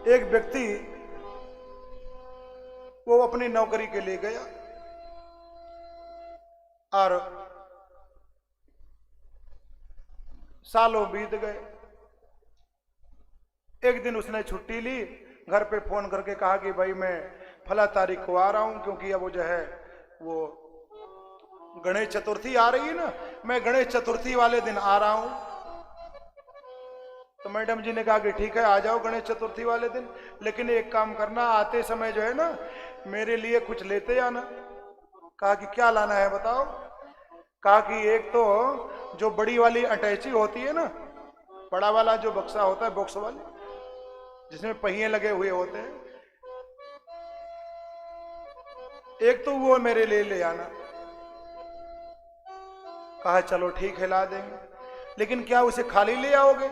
एक व्यक्ति वो अपनी नौकरी के लिए गया और सालों बीत गए। एक दिन उसने छुट्टी ली, घर पे फोन करके कहा कि भाई मैं फला तारीख को आ रहा हूं, क्योंकि अब वो जो है वो गणेश चतुर्थी आ रही है ना, मैं गणेश चतुर्थी वाले दिन आ रहा हूं। तो मैडम जी ने कहा कि ठीक है आ जाओ गणेश चतुर्थी वाले दिन, लेकिन एक काम करना, आते समय जो है ना मेरे लिए कुछ लेते आना। कहा कि क्या लाना है बताओ। कहा कि एक तो जो बड़ी वाली अटैची होती है ना, बड़ा वाला जो बक्सा होता है, बॉक्स वाली जिसमें पहिए लगे हुए होते हैं, एक तो वो मेरे लिए ले आना। कहा चलो ठीक है ला देंगे, लेकिन क्या उसे खाली ले आओगे?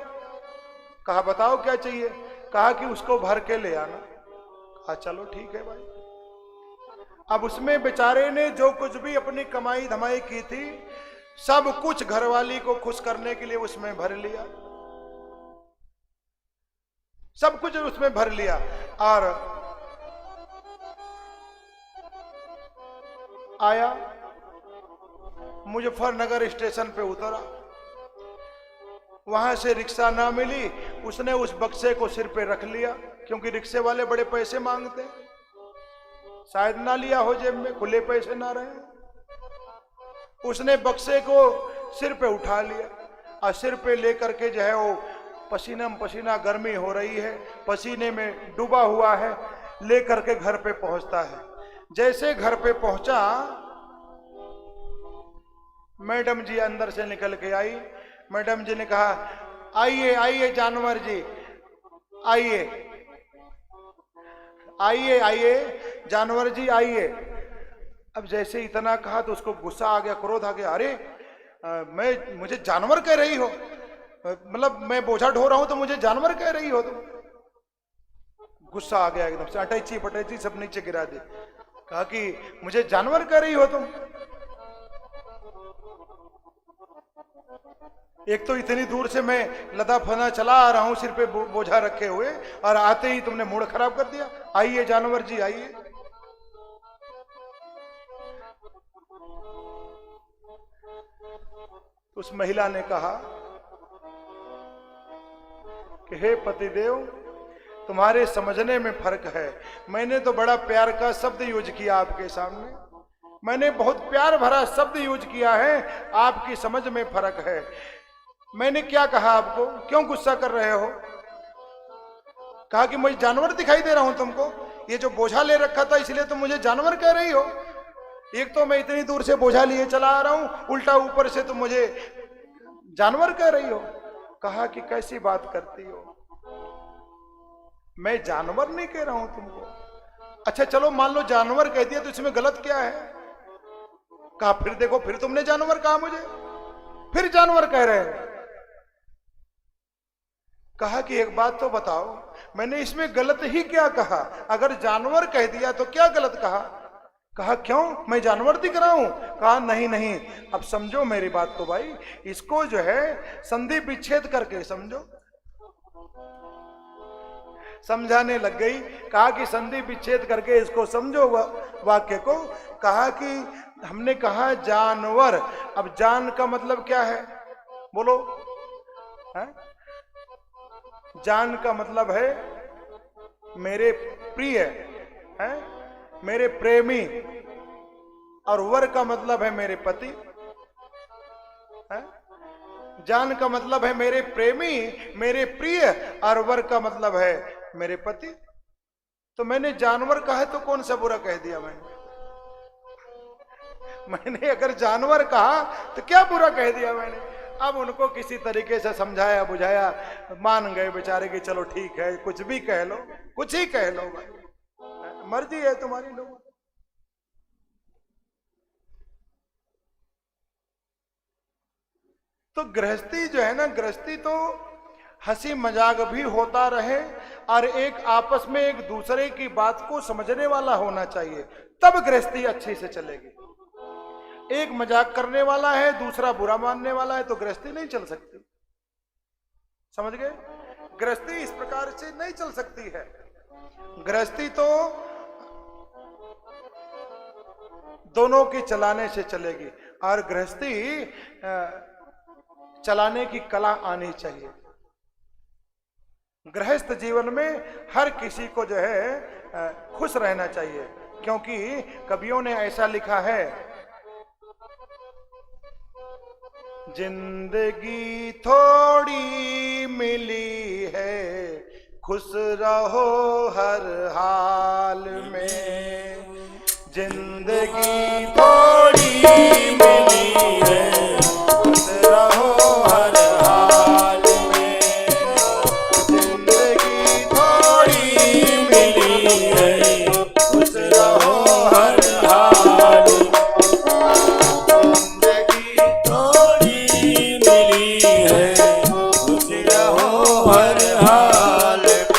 कहा बताओ क्या चाहिए। कहा कि उसको भर के ले आना। कहा चलो ठीक है भाई। अब उसमें बेचारे ने जो कुछ भी अपनी कमाई धमाई की थी, सब कुछ घरवाली को खुश करने के लिए उसमें भर लिया, सब कुछ उसमें भर लिया। और आया, मुजफ्फरनगर स्टेशन पे उतरा, वहां से रिक्शा ना मिली, उसने उस बक्से को सिर पे रख लिया, क्योंकि रिक्शे वाले बड़े पैसे मांगते, शायद ना लिया हो जेब में, खुले पैसे ना रहे। उसने बक्से को सिर पे उठा लिया और सिर पे लेकर के जो है वो पसीना पसीना, गर्मी हो रही है, पसीने में डूबा हुआ है, लेकर के घर पे पहुंचता है। जैसे घर पे पहुंचा, मैडम जी अंदर से निकल के आई। मैडम जी ने कहा आइए आइए जानवर जी, आइए आइए आइए जानवर जी आइए। अब जैसे इतना कहा तो उसको गुस्सा आ गया, क्रोध आ गया। अरे मुझे जानवर कह रही हो? मतलब मैं बोझा ढो रहा हूं तो मुझे जानवर कह रही हो तुम? गुस्सा आ गया एकदम से, अटैची पटैची सब नीचे गिरा दी। कहा कि मुझे जानवर कह रही हो तुम? एक तो इतनी दूर से मैं लदा फना चला आ रहा हूं सिर पे बोझा रखे हुए, और आते ही तुमने मूड खराब कर दिया। आइए जानवर जी आइए। उस महिला ने कहा कि हे पतिदेव, तुम्हारे समझने में फर्क है। मैंने तो बड़ा प्यार का शब्द यूज किया आपके सामने, मैंने बहुत प्यार भरा शब्द यूज किया है, आपकी समझ में फर्क है। मैंने क्या कहा आपको, क्यों गुस्सा कर रहे हो? कहा कि मुझे जानवर दिखाई दे रहा हूं तुमको, ये जो बोझा ले रखा था इसलिए तुम मुझे जानवर कह रही हो? एक तो मैं इतनी दूर से बोझा लिए चला आ रहा हूं, उल्टा ऊपर से तुम मुझे जानवर कह रही हो। कहा कि कैसी बात करती हो, मैं जानवर नहीं कह रहा हूं तुमको। अच्छा चलो मान लो जानवर कह दिया तो इसमें गलत क्या है? कहा फिर देखो, फिर तुमने जानवर कहा मुझे, फिर जानवर कह रहे हैं। कहा कि एक बात तो बताओ, मैंने इसमें गलत ही क्या कहा? अगर जानवर कह दिया तो क्या गलत कहा? कहा क्यों, मैं जानवर दिख रहा हूं? कहा नहीं नहीं, अब समझो मेरी बात को भाई, इसको जो है संधि विच्छेद करके समझो। समझाने लग गई। कहा कि संधि विच्छेद करके इसको समझो वाक्य को। कहा कि हमने कहा जानवर, अब जान का मतलब क्या है बोलो? है? जान का मतलब है मेरे प्रिय, है मेरे प्रेमी, और वर का मतलब है मेरे पति। है? जान का मतलब है मेरे प्रेमी, मेरे प्रिय, और वर का मतलब है मेरे पति। तो मैंने जानवर कहा तो कौन सा बुरा कह दिया मैंने अगर जानवर कहा तो क्या बुरा कह दिया मैंने? अब उनको किसी तरीके से समझाया बुझाया, मान गए बेचारे कि चलो ठीक है, कुछ भी कह लो, कुछ ही कह लो भाई, मर्जी है तुम्हारी लोग। तो गृहस्थी जो है ना, गृहस्थी तो हंसी मजाक भी होता रहे, और एक आपस में एक दूसरे की बात को समझने वाला होना चाहिए, तब गृहस्थी अच्छी से चलेगी। एक मजाक करने वाला है, दूसरा बुरा मानने वाला है, तो गृहस्थी नहीं चल सकती। समझ गए? गृहस्थी इस प्रकार से नहीं चल सकती है। गृहस्थी तो दोनों की चलाने से चलेगी, और गृहस्थी चलाने की कला आनी चाहिए। गृहस्थ जीवन में हर किसी को जो है खुश रहना चाहिए, क्योंकि कवियों ने ऐसा लिखा है, जिंदगी थोड़ी मिली है, खुश रहो हर हाल में। जिंदगी थोड़ी मिली है, खुश रहो हर हाल में। जिंदगी थोड़ी मिली है, खुश रहो हर हाल में। जिंदगी थोड़ी मिली है, खुश रहो हर हाल में।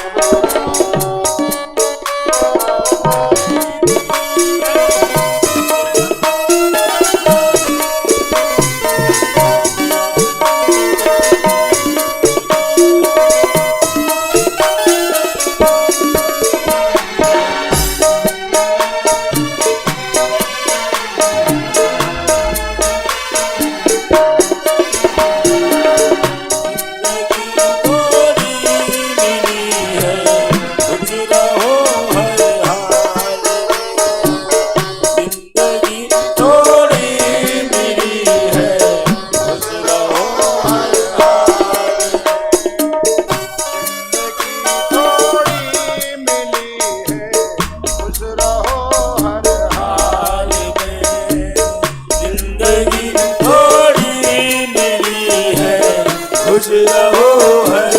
खुश रहो हर